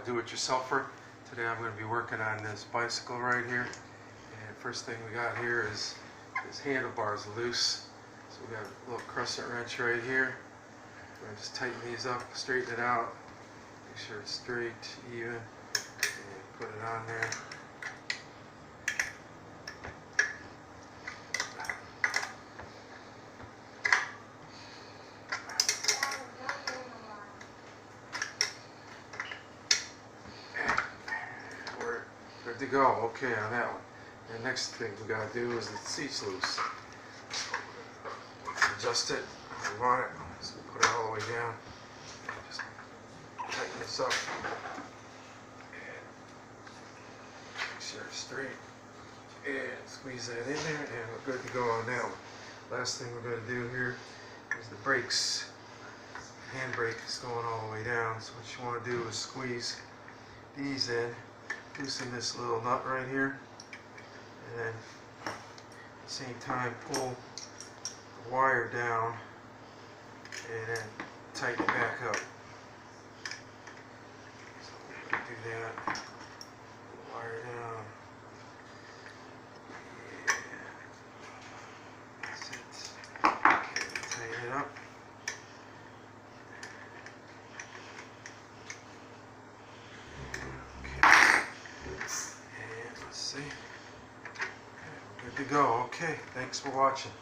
do-it-yourselfer. Today I'm going to be working on this bicycle right here. And first thing we got here is this handlebars loose. So we got a little crescent wrench right here. We're going to just tighten these up, straighten it out, make sure it's straight, even, and put it on there. Good to go. Okay, on that one. And next thing we gotta do is the seat's loose. Adjust it. We want it. So we put it all the way down. Just tighten this up. And make sure it's straight. And squeeze that in there, and we're good to go on that one. Last thing we're gonna do here is the brakes. Handbrake is going all the way down. So what you want to do is squeeze these in. Loosen this little nut right here, and then at the same time pull the wire down and then tighten it back up. So we're going to do that. Pull the wire down. Yeah. That's it. Okay, tighten it up. See? Good to go. Okay, thanks for watching.